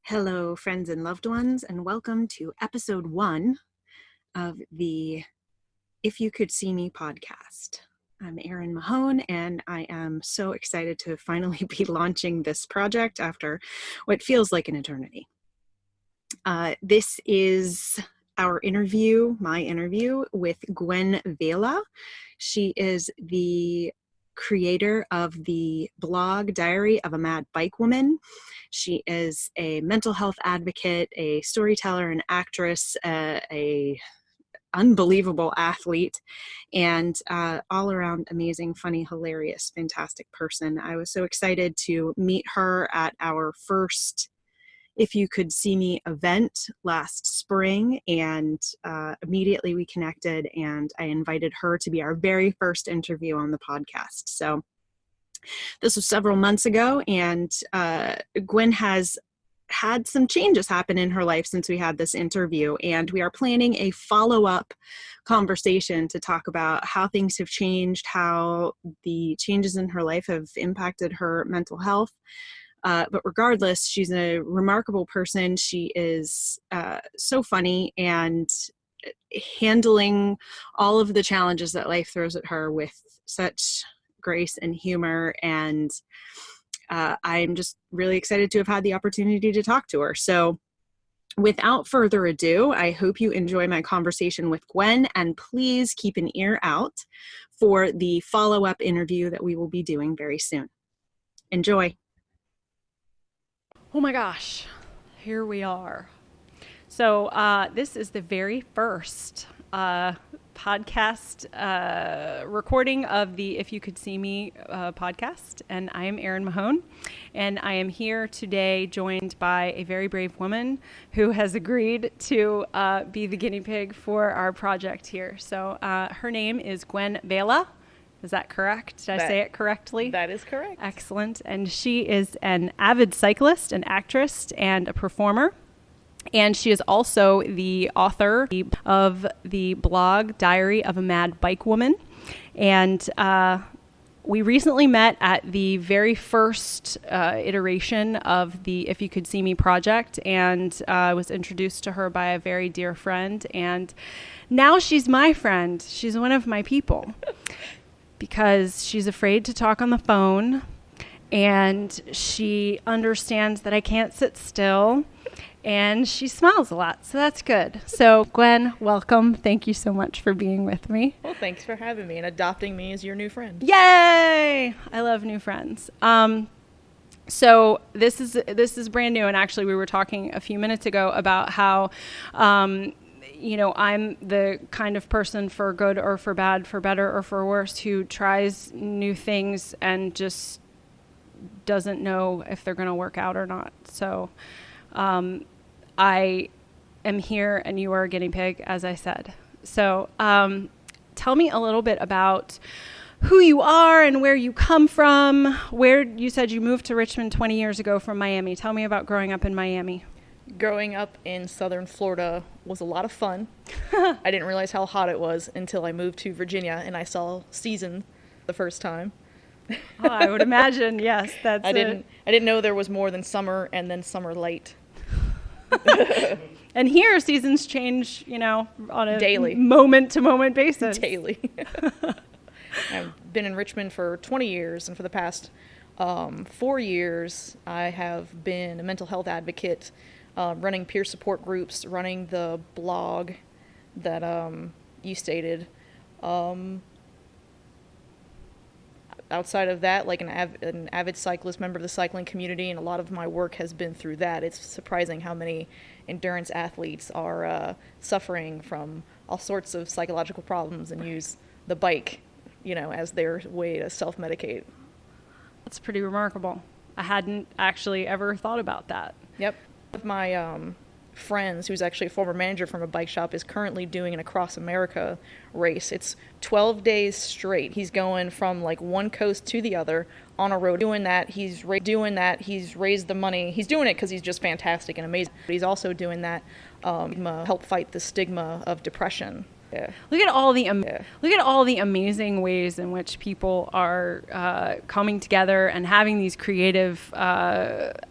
Hello, friends and loved ones, and welcome to episode 1 of the If You Could See Me podcast. I'm Erin Mahone, and I am so excited to finally be launching this project after what feels like an eternity. This is my interview with Gwyn Vela. She is the creator of the blog Diary of a Mad Bike Woman. She is a mental health advocate, a storyteller, an actress, a unbelievable athlete, and all around amazing, funny, hilarious, fantastic person. I was so excited to meet her at our first If You Could See Me event last spring, and immediately we connected, and I invited her to be our very first interview on the podcast. So this was several months ago, and Gwyn has had some changes happen in her life since we had this interview, and we are planning a follow-up conversation to talk about how things have changed, how the changes in her life have impacted her mental health. But regardless, she's a remarkable person. She is so funny and handling all of the challenges that life throws at her with such grace and humor. And I'm just really excited to have had the opportunity to talk to her. So without further ado, I hope you enjoy my conversation with Gwyn, and please keep an ear out for the follow-up interview that we will be doing very soon. Enjoy. Oh my gosh, here we are. So this is the very first podcast recording of the If You Could See Me podcast, and I am Erin Mahone, and I am here today joined by a very brave woman who has agreed to be the guinea pig for our project here. So her name is Gwyn Vela. Is that correct? Did I say it correctly? That is correct. Excellent. And she is an avid cyclist, an actress, and a performer. And she is also the author of the blog Diary of a Mad Bike Woman. And we recently met at the very first iteration of the If You Could See Me project, and I was introduced to her by a very dear friend. And now she's my friend. She's one of my people. Because she's afraid to talk on the phone, and she understands that I can't sit still, and she smiles a lot, so that's good. So Gwyn, welcome. Thank you so much for being with me. Well, thanks for having me and adopting me as your new friend. Yay! I love new friends. So this is brand new, and actually we were talking a few minutes ago about how I'm the kind of person, for good or for bad, for better or for worse, who tries new things and just doesn't know if they're going to work out or not. So I am here, and you are a guinea pig, as I said. So tell me a little bit about who you are and where you come from. Where you said you moved to Richmond 20 years ago from Miami. Tell me about growing up in Miami. Growing up in southern Florida was a lot of fun. I didn't realize how hot it was until I moved to Virginia and I saw season the first time. Oh, I would imagine, yes. I didn't know there was more than summer and then summer light. And here seasons change, on a daily, moment to moment basis. Daily. I've been in Richmond for 20 years, and for the past 4 years I have been a mental health advocate, running peer support groups, running the blog that you stated. Outside of that, like an avid cyclist, member of the cycling community, and a lot of my work has been through that. It's surprising how many endurance athletes are suffering from all sorts of psychological problems and use the bike, as their way to self-medicate. That's pretty remarkable. I hadn't actually ever thought about that. Yep. One of my friends, who's actually a former manager from a bike shop, is currently doing an Across America race. It's 12 days straight. He's going from like one coast to the other on a road. Doing that, he's raised the money. He's doing it because he's just fantastic and amazing. But he's also doing that help fight the stigma of depression Look at all the amazing ways in which people are coming together and having these creative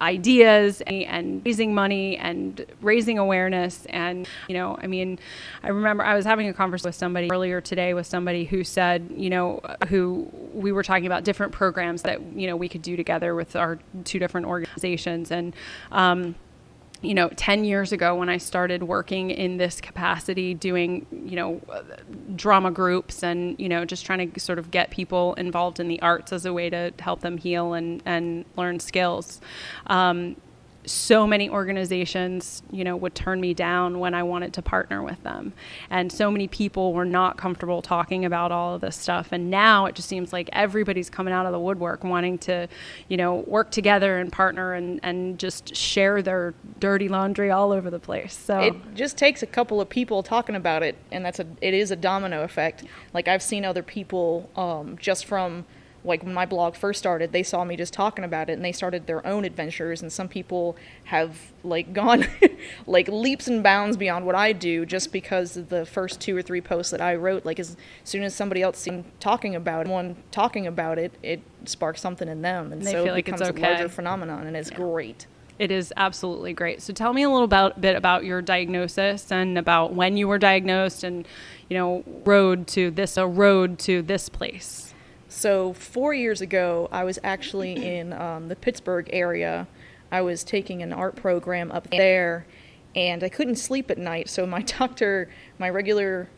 ideas and raising money and raising awareness. And, you know, I mean, I remember I was having a conversation with somebody earlier today with somebody who said, you know, who we were talking about different programs that, you know, we could do together with our two different organizations. And, you know, 10 years ago when I started working in this capacity, doing, you know, drama groups and, you know, just trying to sort of get people involved in the arts as a way to help them heal and learn skills. So many organizations, you know, would turn me down when I wanted to partner with them. And so many people were not comfortable talking about all of this stuff. And now it just seems like everybody's coming out of the woodwork wanting to, you know, work together and partner and just share their dirty laundry all over the place. So it just takes a couple of people talking about it, and it is a domino effect. Like, I've seen other people just from, like, when my blog first started, they saw me just talking about it and they started their own adventures, and some people have like gone like leaps and bounds beyond what I do just because of the first 2 or 3 posts that I wrote. Like, as soon as somebody else seen talking about it, it sparks something in them, and they so feel it like becomes it's a okay. larger phenomenon, and it's great. It is absolutely great. So tell me a little bit about your diagnosis and about when you were diagnosed and, you know, road to this place. So 4 years ago, I was actually in the Pittsburgh area. I was taking an art program up there, and I couldn't sleep at night. So my doctor, my regular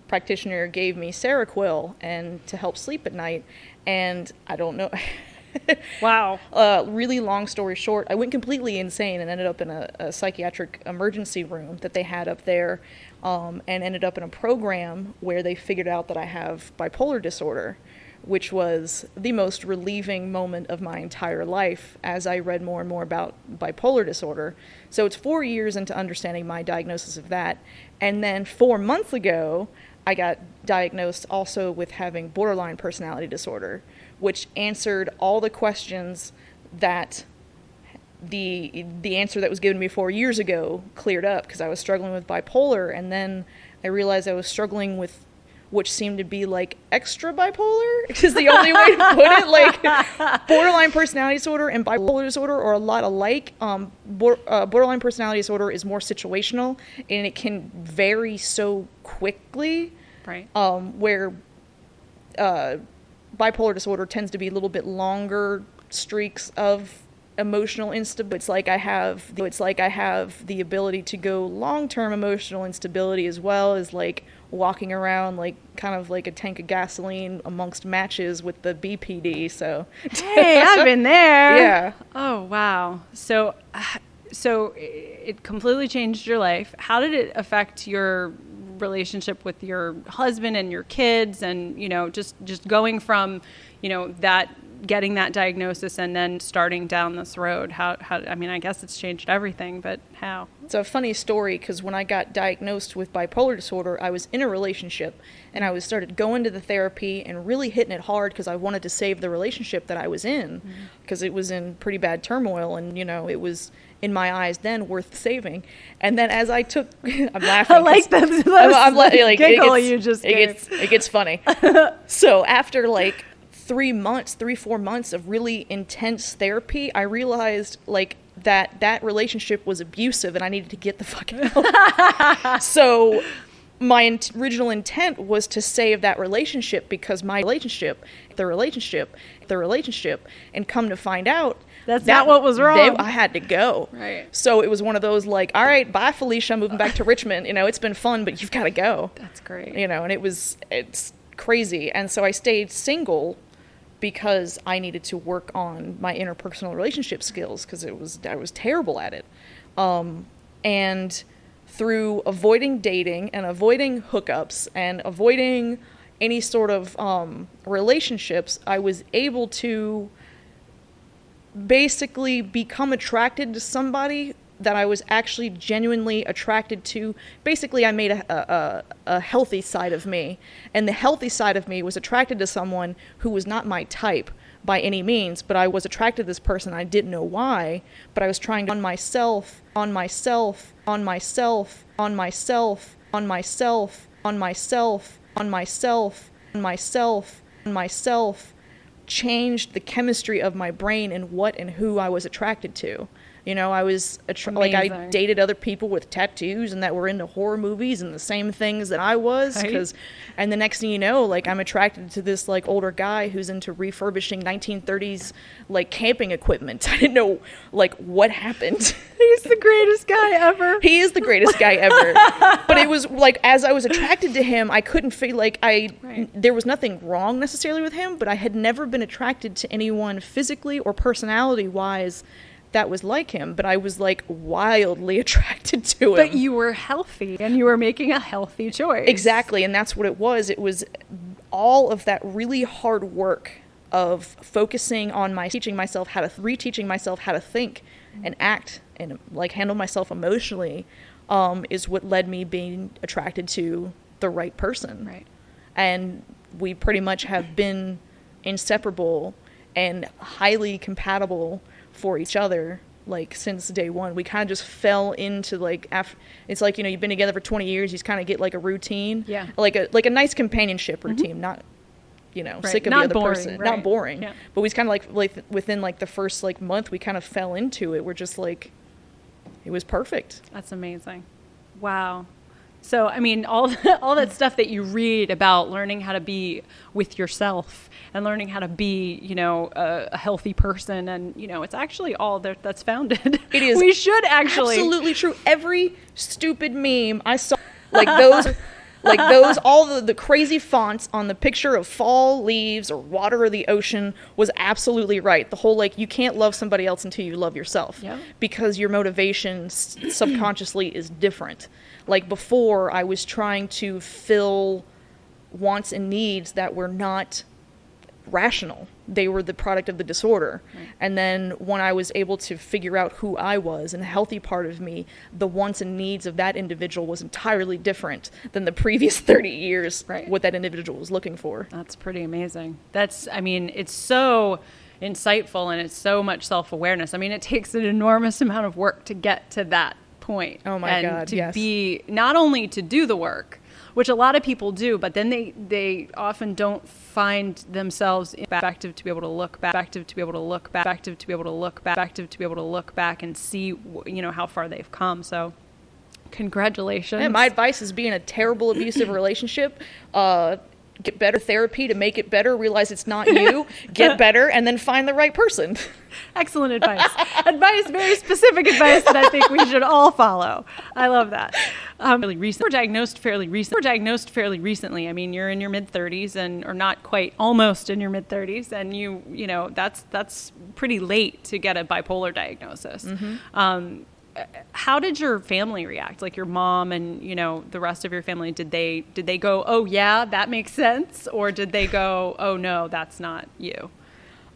practitioner, gave me Seroquel and to help sleep at night. And I don't know. Wow. Really long story short, I went completely insane and ended up in a psychiatric emergency room that they had up there, and ended up in a program where they figured out that I have bipolar disorder, which was the most relieving moment of my entire life as I read more and more about bipolar disorder. So it's 4 years into understanding my diagnosis of that. And then 4 months ago, I got diagnosed also with having borderline personality disorder, which answered all the questions that the answer that was given me 4 years ago cleared up, because I was struggling with bipolar, and then I realized I was struggling with which seemed to be like extra bipolar, is the only way to put it. Like, borderline personality disorder and bipolar disorder are a lot alike. Borderline personality disorder is more situational, and it can vary so quickly. Right. Where bipolar disorder tends to be a little bit longer streaks of emotional instability. It's like I have the ability to go long-term emotional instability, as well as like walking around like kind of like a tank of gasoline amongst matches with the BPD. So hey, I've been there. Yeah. Oh wow. So it completely changed your life. How did it affect your relationship with your husband and your kids, and, you know, just going from, you know, that, getting that diagnosis and then starting down this road? How I mean, I guess it's changed everything, but how? It's a funny story, because when I got diagnosed with bipolar disorder, I was in a relationship, and I started going to the therapy and really hitting it hard because I wanted to save the relationship that I was in, because it was in pretty bad turmoil, and, you know, it was, in my eyes then, worth saving. And then as I took, I'm laughing. I like that. I'm like, giggle you just it gets funny. So after like 4 months of really intense therapy, I realized like that relationship was abusive and I needed to get the fuck out. So my original intent was to save that relationship, because the relationship, and come to find out, that's not what was wrong. I had to go. Right. So it was one of those like, all right, bye Felicia, I'm moving back to Richmond. You know, it's been fun, but you've got to go. That's great. You know, and it's crazy. And so I stayed single because I needed to work on my interpersonal relationship skills, because I was terrible at it. And through avoiding dating and avoiding hookups and avoiding any sort of relationships, I was able to basically become attracted to somebody that I was actually genuinely attracted to. Basically, I made a healthy side of me, and the healthy side of me was attracted to someone who was not my type by any means, but I was attracted to this person. I didn't know why, but I was trying to on myself, changed the chemistry of my brain and what and who I was attracted to. You know, I was like, I dated other people with tattoos and that were into horror movies and the same things that I was. Right. And the next thing you know, like, I'm attracted to this, like, older guy who's into refurbishing 1930s, like, camping equipment. I didn't know, like, what happened. He's the greatest guy ever. He is the greatest guy ever. But it was, like, as I was attracted to him, I couldn't feel, like, there was nothing wrong necessarily with him, but I had never been attracted to anyone physically or personality-wise that was like him, but I was, like, wildly attracted to him. But you were healthy, and you were making a healthy choice. Exactly, and that's what it was. It was all of that really hard work of focusing on reteaching myself how to think and act and, like, handle myself emotionally, is what led me being attracted to the right person. Right. And we pretty much have been inseparable and highly compatible for each other, like, since day one. We kind of just fell into, like, it's like, you know, you've been together for 20 years, you just kind of get, like, a routine, like a nice companionship routine, not, you know, sick of the other person, not boring, but we kind of, like within, like, the first, like, month, we kind of fell into it. We're just, like, it was perfect. That's amazing. Wow. So, I mean, all that stuff that you read about learning how to be with yourself and learning how to be, you know, a healthy person, and, you know, it's actually all that's founded. It is. We should actually. Absolutely true. Every stupid meme I saw, like those, all the crazy fonts on the picture of fall leaves or water or the ocean was absolutely right. The whole, like, you can't love somebody else until you love yourself, because your motivation subconsciously is different. Like, before, I was trying to fill wants and needs that were not rational. They were the product of the disorder. Right. And then when I was able to figure out who I was and the healthy part of me, the wants and needs of that individual was entirely different than the previous 30 years, what that individual was looking for. That's pretty amazing. I mean, it's so insightful, and it's so much self-awareness. I mean, it takes an enormous amount of work to get to that point. Oh my God, to be, not only to do the work, which a lot of people do, but then they often don't find themselves effective to be able to look back, and see, you know, how far they've come. So congratulations. Yeah, my advice is, be in a terrible abusive relationship, get better therapy to make it better, realize it's not you, get better, and then find the right person. Excellent advice. Very specific advice that I think we should all follow. I love that. We're diagnosed fairly recently. I mean, you're in your mid-30s, or not quite, almost in your mid-30s, and you know, that's pretty late to get a bipolar diagnosis. Mm-hmm. How did your family react? Like, your mom and, you know, the rest of your family, did they go, oh yeah, that makes sense? Or did they go, oh no, that's not you?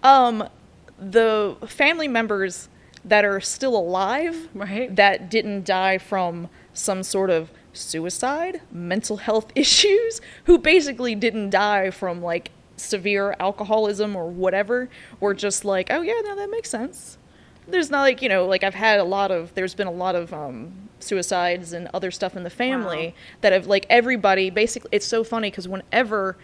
The family members that are still alive, that didn't die from some sort of suicide, mental health issues, who basically didn't die from, like, severe alcoholism or whatever, were just like, oh yeah, no, that makes sense. There's not, like, you know, like, there's been a lot of suicides and other stuff in the family that have, like, everybody, basically, it's so funny, because whenever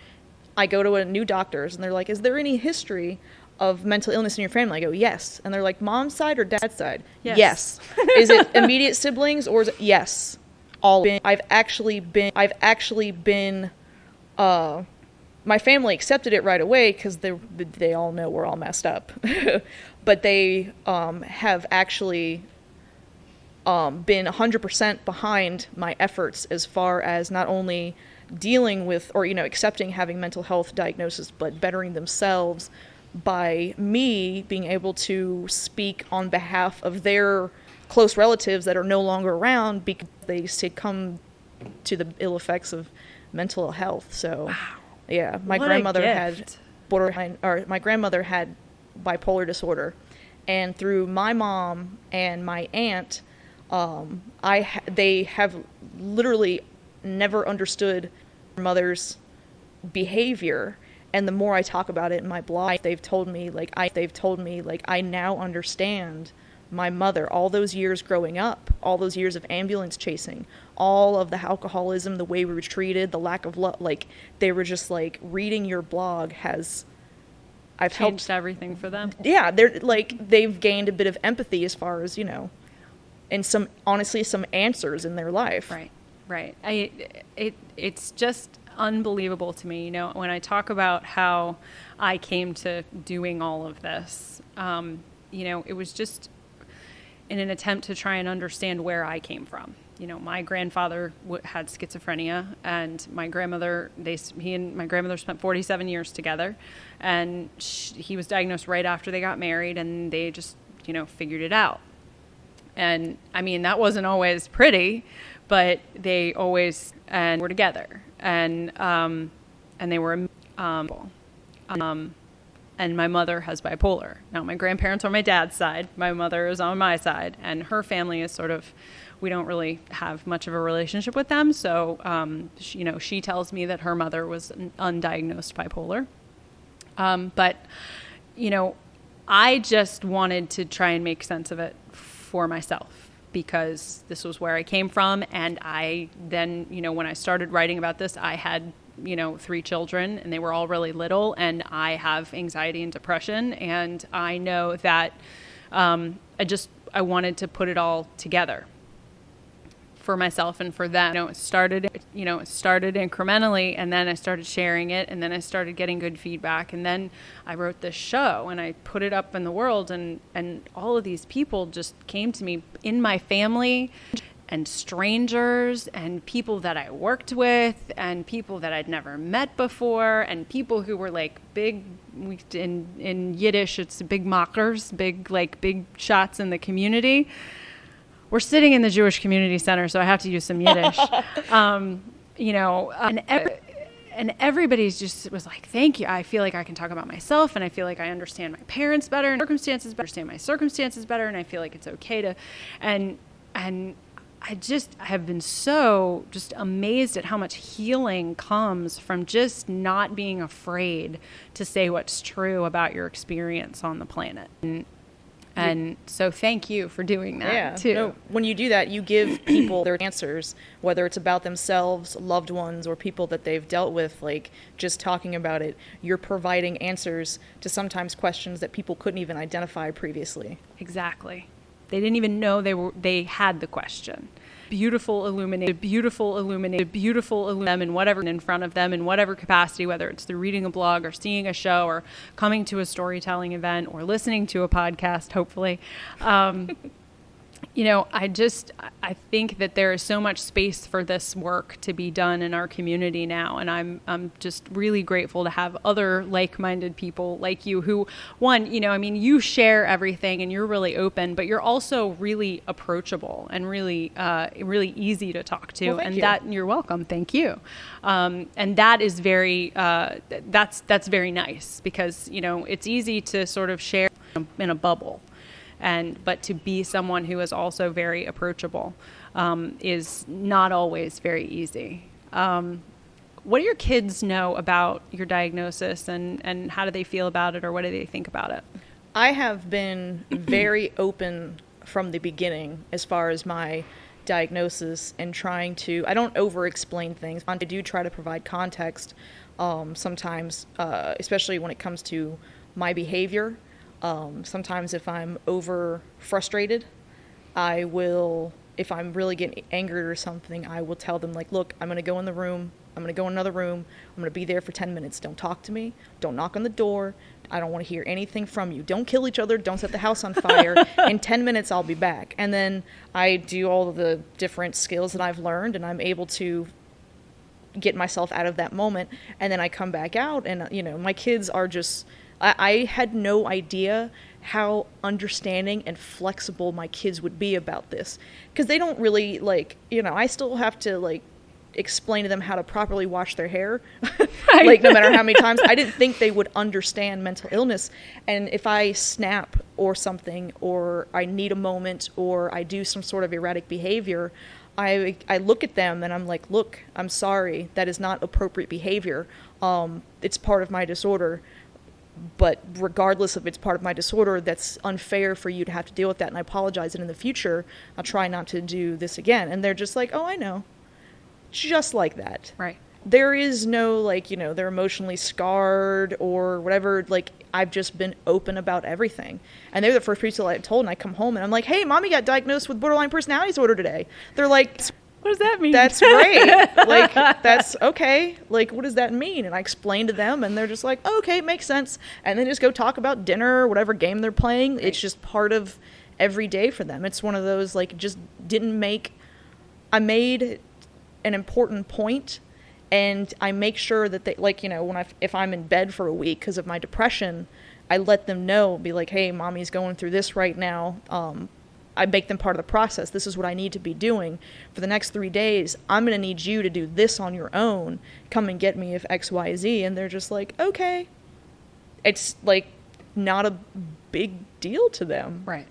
I go to a new doctor's and they're like, is there any history of mental illness in your family? I go, yes. And they're like, mom's side or dad's side? Yes. Is it immediate siblings, or is it? Yes. All. I've actually been, my family accepted it right away, because they all know we're all messed up. But they have actually been 100% behind my efforts as far as not only dealing with, or, you know, accepting having mental health diagnosis, but bettering themselves by me being able to speak on behalf of their close relatives that are no longer around, because they succumb to the ill effects of mental health. So, yeah, my grandmother had bipolar disorder, and through my mom and my aunt, they have literally never understood their mother's behavior. And the more I talk about it in my blog, they've told me, like, I now understand my mother, all those years growing up, all those years of ambulance chasing, all of the alcoholism, the way we were treated, the lack of love, like, they were just like, reading your blog has, I've Changed helped everything for them. Yeah, they're like, they've gained a bit of empathy as far as, and honestly some answers in their life. Right. It's just unbelievable to me, when I talk about how I came to doing all of this. It was just in an attempt to try and understand where I came from. My grandfather had schizophrenia, and my grandmother, he and my grandmother spent 47 years together, and he was diagnosed right after they got married, and they just, figured it out. And I mean, that wasn't always pretty, but they always were together, and they were and my mother has bipolar. Now, my grandparents are on my dad's side. My mother is on my side, and her family is sort of, we don't really have much of a relationship with them. So, she tells me that her mother was undiagnosed bipolar. But I just wanted to try and make sense of it for myself, because this was where I came from. And I then, when I started writing about this, I had 3 children, and they were all really little, and I have anxiety and depression, and I know that I wanted to put it all together for myself and for them. It started incrementally, and then I started sharing it, and then I started getting good feedback, and then I wrote this show, and I put it up in the world, and all of these people just came to me in my family, and strangers, and people that I worked with, and people that I'd never met before, and people who were like big, in Yiddish, it's big mockers, big shots in the community. We're sitting in the Jewish Community Center, so I have to use some Yiddish. And everybody's just was like, thank you. I feel like I can talk about myself, and I feel like I understand my parents better, and understand my circumstances better, and I feel like it's okay to, and I have been so just amazed at how much healing comes from just not being afraid to say what's true about your experience on the planet. And so thank you for doing that too. No, when you do that, you give people their answers, whether it's about themselves, loved ones, or people that they've dealt with, like just talking about it. You're providing answers to sometimes questions that people couldn't even identify previously. Exactly. They didn't even know they had the question. Beautiful illuminated them in whatever in front of them in whatever capacity, whether it's through reading a blog or seeing a show or coming to a storytelling event or listening to a podcast, hopefully. I think that there is so much space for this work to be done in our community now. And I'm just really grateful to have other like-minded people like you who, you share everything and you're really open, but you're also really approachable and really, really easy to talk to. Well, you're welcome. Thank you. And that is very, that's very nice because, it's easy to sort of share in a bubble. But to be someone who is also very approachable is not always very easy. What do your kids know about your diagnosis, and how do they feel about it, or what do they think about it? I have been very open from the beginning as far as my diagnosis and I don't over-explain things. I do try to provide context sometimes, especially when it comes to my behavior. Sometimes if I'm over frustrated, if I'm really getting angered or something, I will tell them like, look, I'm going to go in the room. I'm going to go in another room. I'm going to be there for 10 minutes. Don't talk to me. Don't knock on the door. I don't want to hear anything from you. Don't kill each other. Don't set the house on fire. In 10 minutes, I'll be back. And then I do all of the different skills that I've learned, and I'm able to get myself out of that moment. And then I come back out, and, my kids are just... I had no idea how understanding and flexible my kids would be about this. Because they don't really, I still have to, explain to them how to properly wash their hair. No matter how many times. I didn't think they would understand mental illness. And if I snap or something, or I need a moment, or I do some sort of erratic behavior, I look at them and I'm like, look, I'm sorry. That is not appropriate behavior. It's part of my disorder. But regardless if it's part of my disorder, that's unfair for you to have to deal with that. And I apologize. And in the future, I'll try not to do this again. And they're just like, oh, I know. Just like that. Right. There is no, like, you know, they're emotionally scarred or whatever. Like, I've just been open about everything. And they're the first people I told, and I come home and I'm like, hey, mommy got diagnosed with borderline personality disorder today. They're like, what does that mean? that's great. Like, that's okay. Like, what does that mean? And I explain to them, and they're just like, oh, okay, makes sense. And then just go talk about dinner or whatever game they're playing. Right. It's just part of every day for them. It's one of those, like, I made an important point, and I make sure that they, like, you know, if I'm in bed for a week because of my depression, I let them know, be like, hey, mommy's going through this right now. I make them part of the process. This is what I need to be doing for the next 3 days. I'm going to need you to do this on your own. Come and get me if X, Y, Z. And they're just like, okay. It's like not a big deal to them. Right.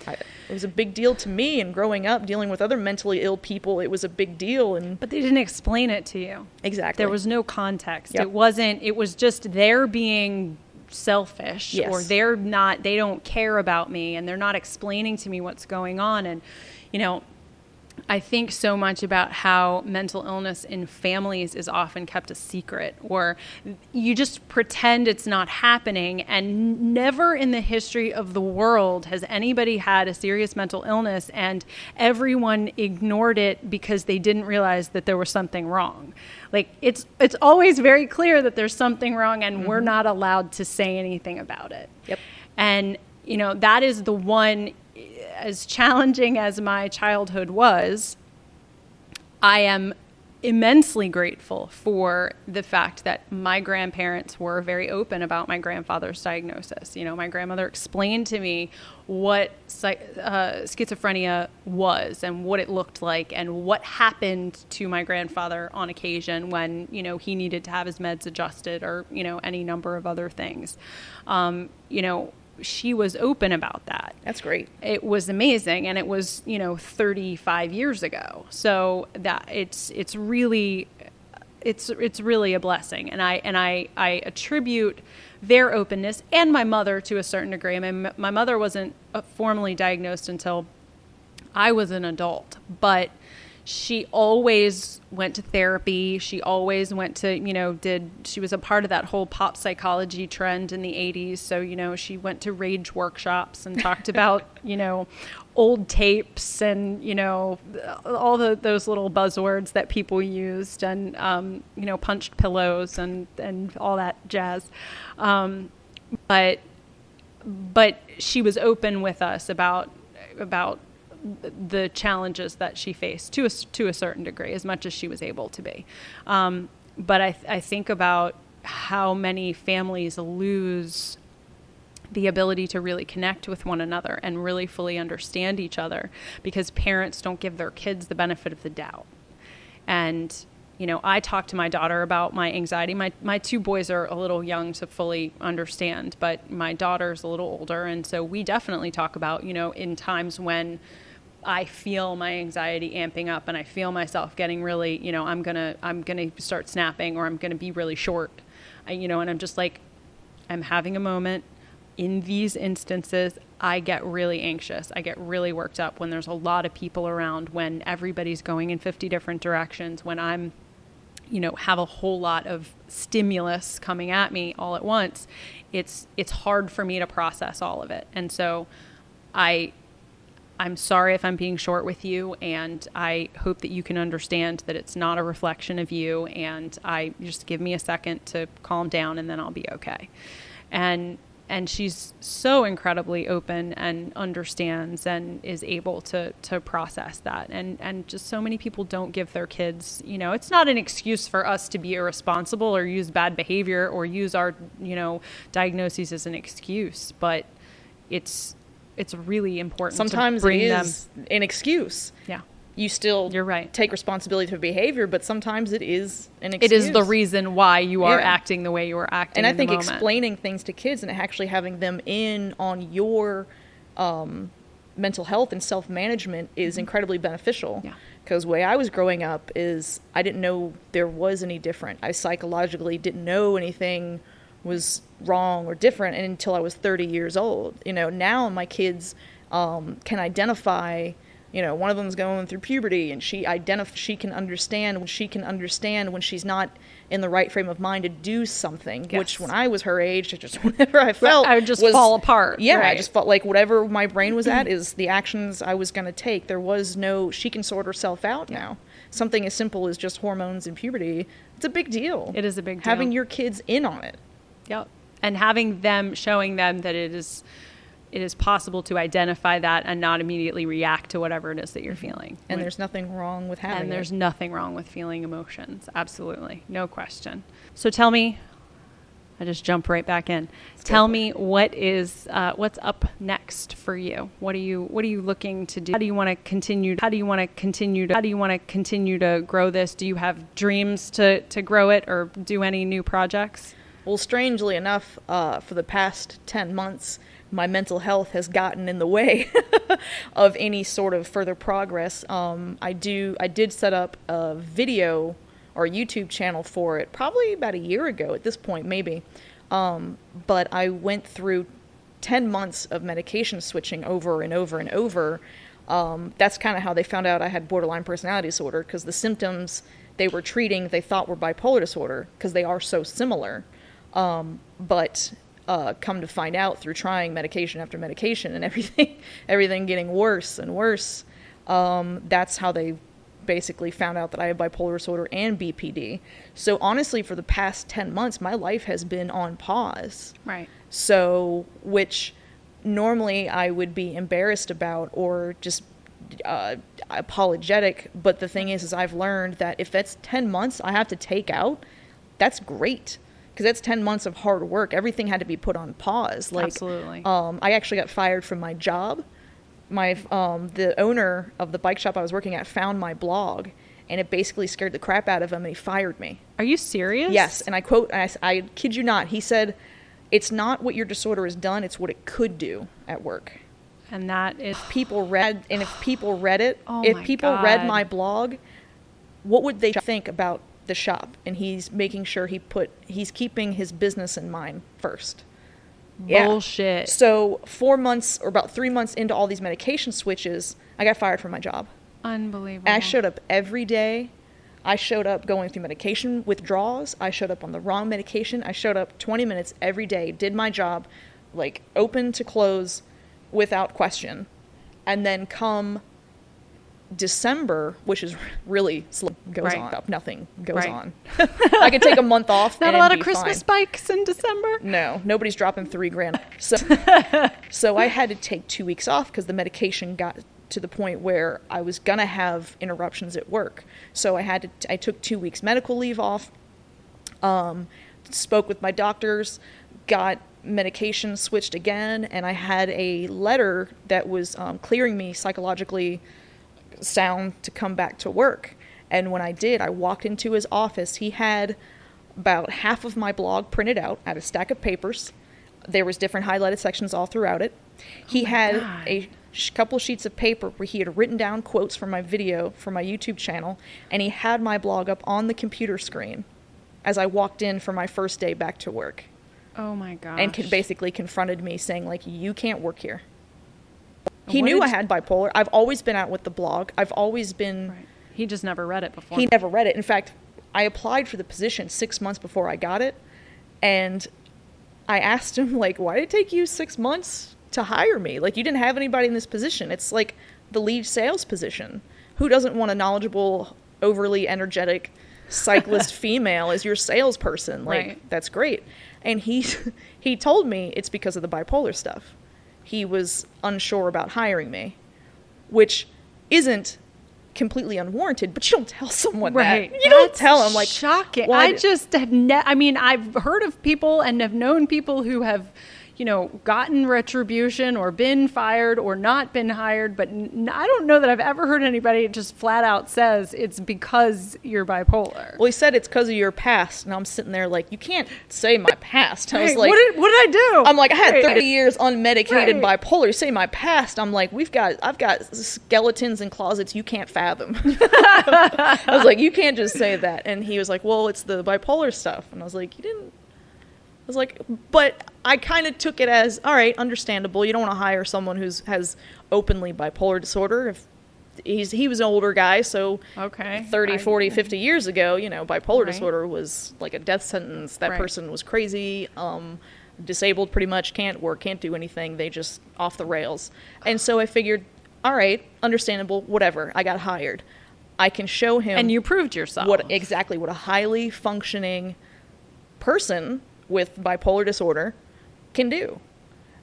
It was a big deal to me, and growing up dealing with other mentally ill people, it was a big deal. But they didn't explain it to you. Exactly. There was no context. Yep. It was just their being selfish. Yes. Or they don't care about me, and they're not explaining to me what's going on. And, you know, I think so much about how mental illness in families is often kept a secret, or you just pretend it's not happening. And never in the history of the world has anybody had a serious mental illness and everyone ignored it because they didn't realize that there was something wrong. Like, it's always very clear that there's something wrong, and we're not allowed to say anything about it. Yep. And, you know, that is the one, as challenging as my childhood was, I am immensely grateful for the fact that my grandparents were very open about my grandfather's diagnosis. You know, my grandmother explained to me what schizophrenia was and what it looked like and what happened to my grandfather on occasion when, you know, he needed to have his meds adjusted or, you know, any number of other things. You know, she was open about that. That's great. It was amazing. And it was, you know, 35 years ago. So that it's really a blessing. And I attribute their openness and my mother to a certain degree. I mean, my mother wasn't formally diagnosed until I was an adult, but she always went to therapy. She always went to, you know, she was a part of that whole pop psychology trend in the 80s. So, you know, she went to rage workshops and talked about, you know, old tapes and, you know, all those little buzzwords that people used and, you know, punched pillows and all that jazz. But she was open with us about the challenges that she faced to a certain degree, as much as she was able to be. But I think about how many families lose the ability to really connect with one another and really fully understand each other because parents don't give their kids the benefit of the doubt. And, you know, I talk to my daughter about my anxiety. My two boys are a little young to fully understand, but my daughter's a little older. And so we definitely talk about, you know, in times when I feel my anxiety amping up and I feel myself getting really, you know, I'm gonna start snapping or I'm gonna be really short, you know, and I'm just like, I'm having a moment. In these instances, I get really anxious. I get really worked up when there's a lot of people around, when everybody's going in 50 different directions, when I'm, you know, have a whole lot of stimulus coming at me all at once. It's hard for me to process all of it. And so I'm sorry if I'm being short with you, and I hope that you can understand that it's not a reflection of you, and I just give me a second to calm down and then I'll be okay. And she's so incredibly open and understands and is able to process that. And just so many people don't give their kids, you know, it's not an excuse for us to be irresponsible or use bad behavior or use our, you know, diagnoses as an excuse, but it's really important. Sometimes to bring it is an excuse. Yeah. You still You're right. take responsibility for behavior, but sometimes it is an excuse. It is the reason why you are acting the way you are acting. And I think explaining things to kids and actually having them in on your mental health and self-management is incredibly beneficial. Yeah. Because the way I was growing up is I didn't know there was any different. I psychologically didn't know anything was wrong or different until I was 30 years old. Now my kids can identify, one of them's going through puberty, and she can understand when she's not in the right frame of mind to do something, yes. Which when I was her age, just whenever I felt I would just fall apart. Yeah, right. I just felt like whatever my brain was at is the actions I was going to take. There was no, she can sort herself out now. Something as simple as just hormones and puberty, it's a big deal. It is a big deal. Having your kids in on it. Yep. And showing them that it is possible to identify that and not immediately react to whatever it is that you're feeling. And there's nothing wrong with having it. And there's nothing wrong with feeling emotions. Absolutely. No question. So tell me, I just jump right back in. Tell me what's up next for you? What are you looking to do? How do you want to continue to grow this? Do you have dreams to grow it or do any new projects? Well, strangely enough, for the past 10 months, my mental health has gotten in the way of any sort of further progress. I did set up a video or YouTube channel for it probably about a year ago at this point, maybe. But I went through 10 months of medication switching over and over and over. That's kind of how they found out I had borderline personality disorder, because the symptoms they were treating they thought were bipolar disorder because they are so similar. But come to find out through trying medication after medication and everything getting worse and worse, that's how they basically found out that I had bipolar disorder and BPD. So honestly, for the past 10 months, my life has been on pause. Right. So, which normally I would be embarrassed about or just apologetic. But the thing is I've learned that if that's 10 months I have to take out, that's great. Because that's 10 months of hard work. Everything had to be put on pause. Absolutely. I actually got fired from my job. The owner of the bike shop I was working at found my blog, and it basically scared the crap out of him, and he fired me. Are you serious? Yes, and I quote, I kid you not, he said, "It's not what your disorder has done, it's what it could do at work." And that is... If people read it, oh if my people God. read my blog, what would they think about the shop? And he's making sure he's keeping his business in mind first. Bullshit. Yeah. So 4 months or about 3 months into all these medication switches, I got fired from my job. Unbelievable. And I showed up every day. I showed up going through medication withdrawals. I showed up on the wrong medication. I showed up 20 minutes every day, did my job, like open to close without question. And then come December, which is really slow, goes right. on. Nothing goes right. on. I could take a month off. Not and a lot of be Christmas fine. bikes in December. No, nobody's dropping $3,000. So I had to take 2 weeks off because the medication got to the point where I was gonna have interruptions at work. So I took 2 weeks medical leave off. Spoke with my doctors, got medication switched again, and I had a letter that was clearing me psychologically sound to come back to work. And when I did, I walked into his office. He had about half of my blog printed out. I had a stack of papers. There was different highlighted sections all throughout it. He had God. a couple sheets of paper where he had written down quotes from my video for my YouTube channel, and he had my blog up on the computer screen as I walked in for my first day back to work. Oh my gosh. And basically confronted me saying, like, you can't work here. He What knew did I had bipolar. I've always been out with the blog. I've always been... Right. He just never read it before. He never read it. In fact, I applied for the position 6 months before I got it. And I asked him, like, why did it take you 6 months to hire me? Like, you didn't have anybody in this position. It's like the lead sales position. Who doesn't want a knowledgeable, overly energetic cyclist female as your salesperson? Like, right. That's great. And he told me it's because of the bipolar stuff. He was unsure about hiring me, which isn't completely unwarranted, but you don't tell someone right. that. You don't tell them, like, shocking. why I just have I've heard of people and have known people who have, gotten retribution or been fired or not been hired, but I don't know that I've ever heard anybody just flat out says it's because you're bipolar. Well, he said it's because of your past, and I'm sitting there like, you can't say my past. I was Right. like, what did I do? I'm like, I had Right. 30 years unmedicated Right. bipolar. You say my past, I'm like, I've got skeletons in closets you can't fathom. I was like, you can't just say that. And he was like, well, it's the bipolar stuff. And I was like, you didn't was like, but I kind of took it as, all right, understandable. You don't want to hire someone has openly bipolar disorder. If he was an older guy, so Okay. 30, 40, 50 years ago, you know, bipolar Right. disorder was like a death sentence. That Right. person was crazy, disabled pretty much, can't work, can't do anything. They just off the rails. And so I figured, all right, understandable, whatever. I got hired. I can show him And you proved yourself. what a highly functioning person with bipolar disorder can do.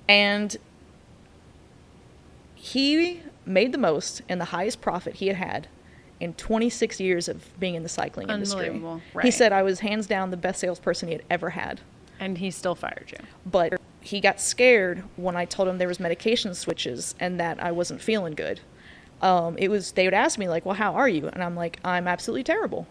And he made the most and the highest profit he had had in 26 years of being in the cycling industry. Unbelievable. He Right. said I was hands down the best salesperson he had ever had. And he still fired you. But he got scared when I told him there was medication switches and that I wasn't feeling good. They would ask me like, well, how are you? And I'm like, I'm absolutely terrible.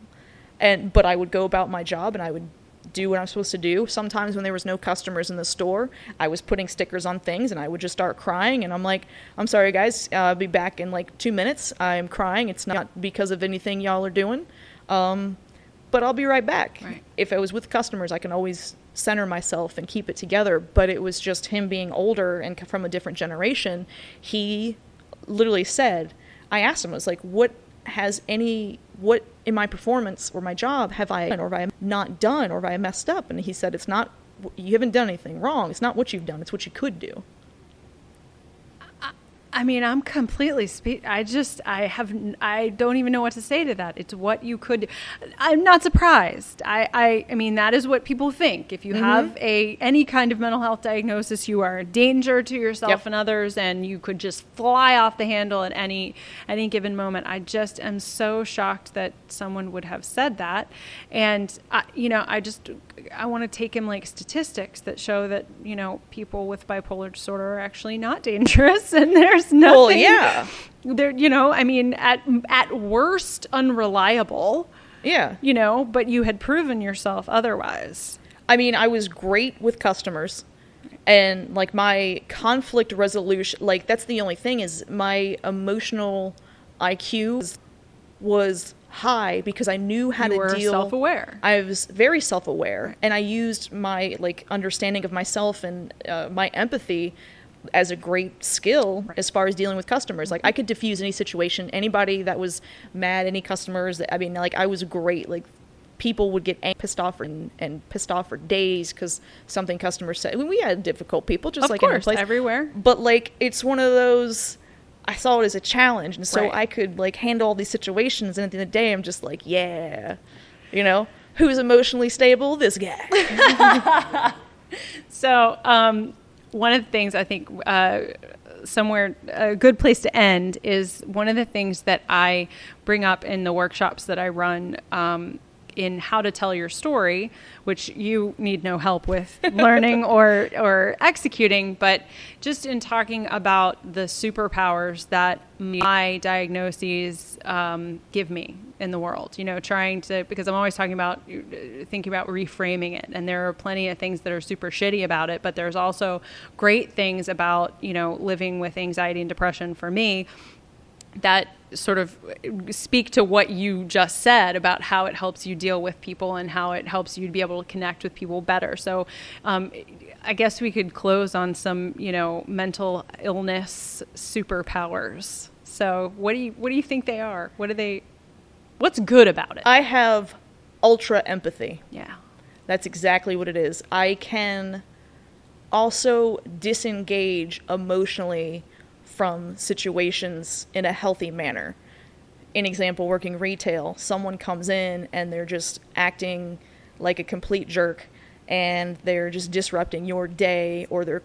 But I would go about my job and I would do what I'm supposed to do. Sometimes when there was no customers in the store, I was putting stickers on things and I would just start crying. And I'm like, I'm sorry guys, I'll be back in like 2 minutes. I'm crying. It's not because of anything y'all are doing. But I'll be right back. Right. If I was with customers, I can always center myself and keep it together. But it was just him being older and from a different generation. He literally said, I asked him, I was like, what in my performance or my job have I done or have I not done or have I messed up? And he said, it's not, you haven't done anything wrong. It's not what you've done. It's what you could do. I mean, I'm completely I don't even know what to say to that. It's what you could. I'm not surprised. I mean, that is what people think. If you have any kind of mental health diagnosis, you are a danger to yourself Yep. and others, and you could just fly off the handle at any given moment. I just am so shocked that someone would have said that. And, I want to take him like statistics that show that, people with bipolar disorder are actually not dangerous, and there's nothing. Well, yeah. They're, at worst unreliable, Yeah. but you had proven yourself otherwise. I mean, I was great with customers and like my conflict resolution, like that's the only thing is my emotional IQ was high because I knew how You to were deal. self-aware. I was very self-aware and I used my like understanding of myself and my empathy as a great skill as far as dealing with customers. Like I could diffuse any situation, anybody that was mad, any customers that, I mean, like I was great. Like people would get pissed off and pissed off for days because something customers said. I mean, we had difficult people just Of like course, in a place everywhere. But like it's one of those, I saw it as a challenge, and so Right. I could like handle all these situations. And at the end of the day, I'm just like, yeah, who's emotionally stable? This guy. So, one of the things I think somewhere a good place to end is one of the things that I bring up in the workshops that I run in how to tell your story, which you need no help with learning or executing, but just in talking about the superpowers that my diagnoses give me in the world, trying to, because I'm always thinking about reframing it. And there are plenty of things that are super shitty about it, but there's also great things about, living with anxiety and depression for me that sort of speak to what you just said about how it helps you deal with people and how it helps you to be able to connect with people better. So I guess we could close on some, mental illness superpowers. So what do you think they are? What's good about it? I have ultra empathy. Yeah. That's exactly what it is. I can also disengage emotionally from situations in a healthy manner. An example, working retail, someone comes in and they're just acting like a complete jerk and they're just disrupting your day, or they're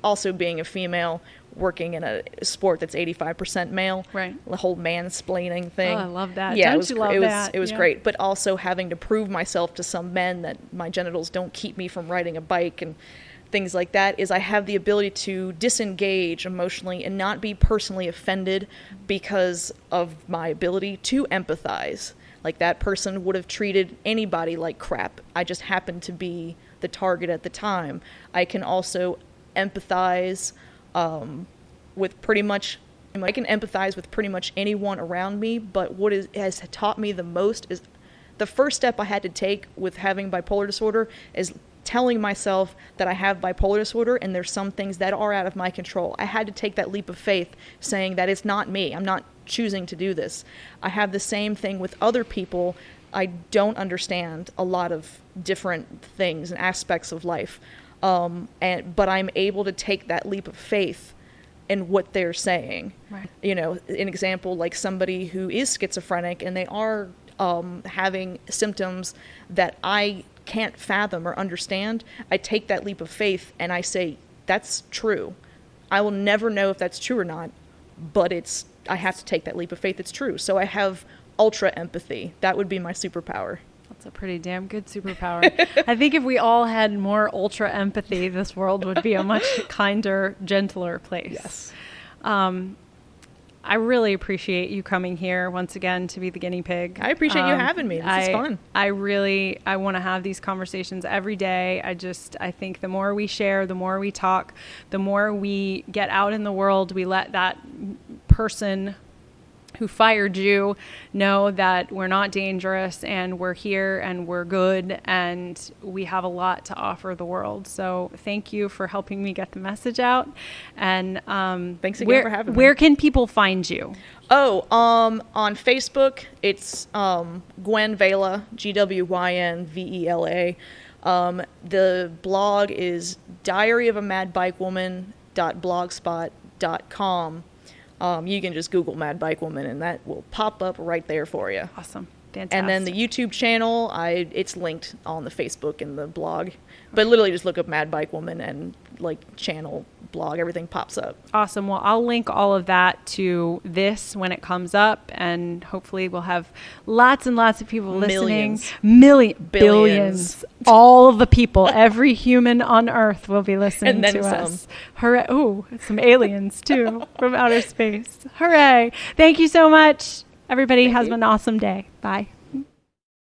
also being a female working in a sport that's 85% male. Right. The whole mansplaining thing. Oh, I love that. Yeah, Don't you love that? It was Yeah. great, but also having to prove myself to some men that my genitals don't keep me from riding a bike and things like that, is I have the ability to disengage emotionally and not be personally offended because of my ability to empathize. Like that person would have treated anybody like crap. I just happened to be the target at the time. I can also empathize with pretty much anyone around me, but what has taught me the most is the first step I had to take with having bipolar disorder is telling myself that I have bipolar disorder and there's some things that are out of my control. I had to take that leap of faith saying that it's not me. I'm not choosing to do this. I have the same thing with other people. I don't understand a lot of different things and aspects of life. But I'm able to take that leap of faith in what they're saying. Right. You know, an example, like somebody who is schizophrenic and they are having symptoms that I can't fathom or understand, I take that leap of faith and I say, that's true. I will never know if that's true or not, but I have to take that leap of faith. It's true. So I have ultra empathy. That would be my superpower. That's a pretty damn good superpower. I think if we all had more ultra empathy, this world would be a much kinder, gentler place. Yes. I really appreciate you coming here once again to be the guinea pig. I appreciate you having me. This is fun. I want to have these conversations every day. I think the more we share, the more we talk, the more we get out in the world, we let that person who fired you know that we're not dangerous and we're here and we're good and we have a lot to offer the world. So thank you for helping me get the message out. And thanks again for having me. Where can people find you? On Facebook, it's Gwyn Vela, GWYNVELA. The blog is diaryofamadbikewoman.blogspot.com. You can just Google Mad Bike Woman and that will pop up right there for you. Awesome. Fantastic. And then the YouTube channel, it's linked on the Facebook and the blog. But literally just look up Mad Bike Woman and like channel, blog, everything pops up. Awesome. Well, I'll link all of that to this when it comes up, and hopefully we'll have lots and lots of people listening. Billions. All of the people, every human on Earth will be listening to us. Hooray. Ooh, some aliens too from outer space. Hooray. Thank you so much. Everybody has an awesome day. Bye.